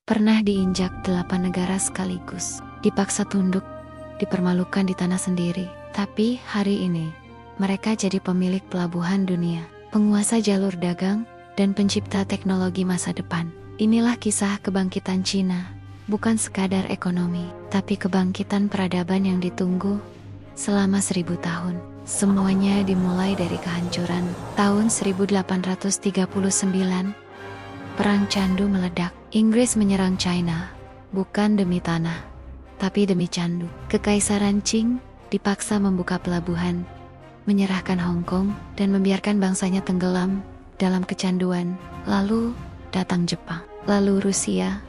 pernah diinjak 8 negara sekaligus, dipaksa tunduk, dipermalukan di tanah sendiri. Tapi hari ini, mereka jadi pemilik pelabuhan dunia, penguasa jalur dagang, dan pencipta teknologi masa depan. Inilah kisah kebangkitan Cina, bukan sekadar ekonomi, tapi kebangkitan peradaban yang ditunggu selama 1000 tahun. Semuanya dimulai dari kehancuran. Tahun 1839, Perang Candu meledak. Inggris menyerang China, bukan demi tanah, tapi demi candu. Kekaisaran Qing dipaksa membuka pelabuhan, menyerahkan Hong Kong, dan membiarkan bangsanya tenggelam dalam kecanduan. Lalu datang Jepang, lalu Rusia,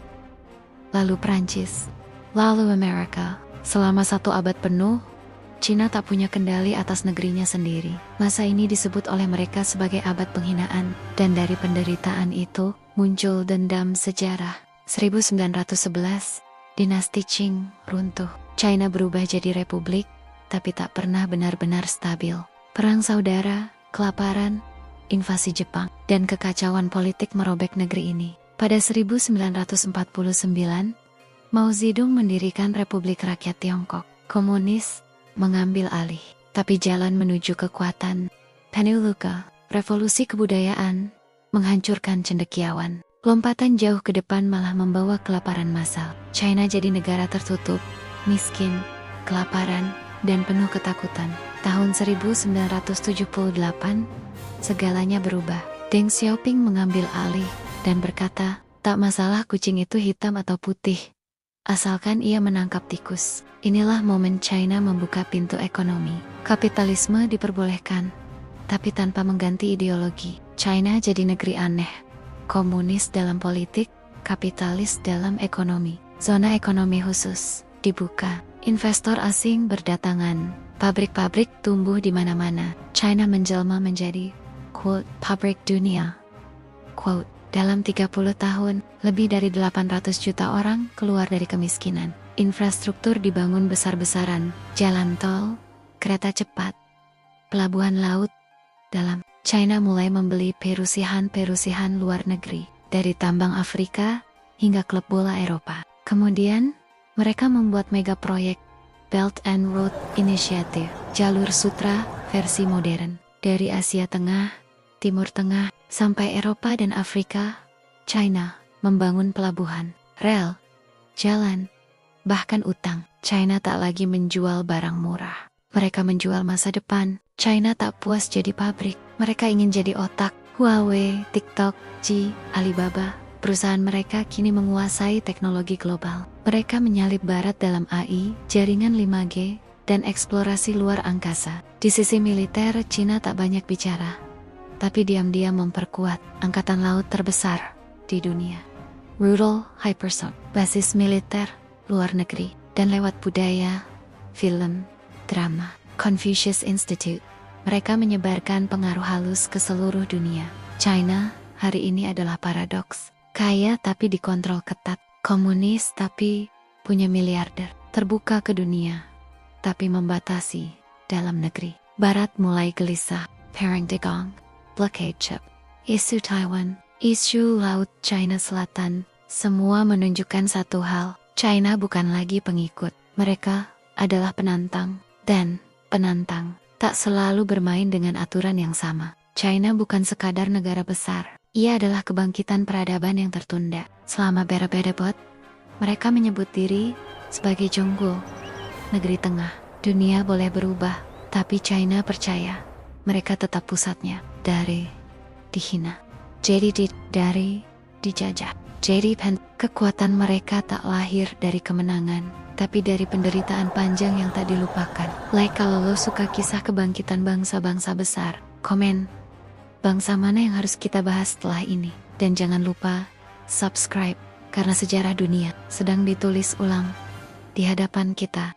lalu Prancis, lalu Amerika. Selama 1 abad penuh, Cina tak punya kendali atas negerinya sendiri. Masa ini disebut oleh mereka sebagai abad penghinaan, dan dari penderitaan itu muncul dendam sejarah. 1911, dinasti Qing runtuh. China berubah jadi republik, tapi tak pernah benar-benar stabil. Perang saudara, kelaparan, invasi Jepang, dan kekacauan politik merobek negeri ini. Pada 1949, Mao Zedong mendirikan Republik Rakyat Tiongkok. Komunis mengambil alih, tapi jalan menuju kekuatan Peneluka, revolusi kebudayaan, menghancurkan cendekiawan. Lompatan jauh ke depan malah membawa kelaparan massal. China jadi negara tertutup, miskin, kelaparan, dan penuh ketakutan. Tahun 1978, segalanya berubah. Deng Xiaoping mengambil alih dan berkata, tak masalah kucing itu hitam atau putih, asalkan ia menangkap tikus. Inilah momen China membuka pintu ekonomi. Kapitalisme diperbolehkan, tapi tanpa mengganti ideologi. China jadi negeri aneh. Komunis dalam politik, kapitalis dalam ekonomi. Zona ekonomi khusus dibuka. Investor asing berdatangan. Pabrik-pabrik tumbuh di mana-mana. China menjelma menjadi, quote, pabrik dunia. Quote, dalam 30 tahun, lebih dari 800 juta orang keluar dari kemiskinan. Infrastruktur dibangun besar-besaran, jalan tol, kereta cepat, pelabuhan laut dalam. China mulai membeli perusahaan-perusahaan luar negeri, dari tambang Afrika hingga klub bola Eropa. Kemudian, mereka membuat mega proyek Belt and Road Initiative, jalur sutra versi modern. Dari Asia Tengah, Timur Tengah, sampai Eropa dan Afrika, China membangun pelabuhan, rel, jalan, bahkan utang. China tak lagi menjual barang murah. Mereka menjual masa depan. China tak puas jadi pabrik. Mereka ingin jadi otak. Huawei, TikTok, Alibaba. Perusahaan mereka kini menguasai teknologi global. Mereka menyalip barat dalam AI, jaringan 5G, dan eksplorasi luar angkasa. Di sisi militer, China tak banyak bicara, tapi diam-diam memperkuat angkatan laut terbesar di dunia. Rudal Hypersonic, basis militer luar negeri, dan lewat budaya, film, drama, Confucius Institute. Mereka menyebarkan pengaruh halus ke seluruh dunia. China hari ini adalah paradoks. Kaya tapi dikontrol ketat, komunis tapi punya miliarder, terbuka ke dunia, tapi membatasi dalam negeri. Barat mulai gelisah, Perang Dagang, blockade chip, isu Taiwan, isu Laut China Selatan, semua menunjukkan satu hal. China bukan lagi pengikut, mereka adalah penantang, dan penantang tak selalu bermain dengan aturan yang sama. China bukan sekadar negara besar, ia adalah kebangkitan peradaban yang tertunda. Selama beda-beda bot, mereka menyebut diri sebagai Jonggol, negeri tengah. Dunia boleh berubah, tapi China percaya mereka tetap pusatnya. Dari dihina, jadi dari dijajah. Jadi kekuatan mereka tak lahir dari kemenangan, tapi dari penderitaan panjang yang tak dilupakan. Like kalau lo suka kisah kebangkitan bangsa-bangsa besar, komen bangsa mana yang harus kita bahas setelah ini. Dan jangan lupa subscribe, karena sejarah dunia sedang ditulis ulang di hadapan kita.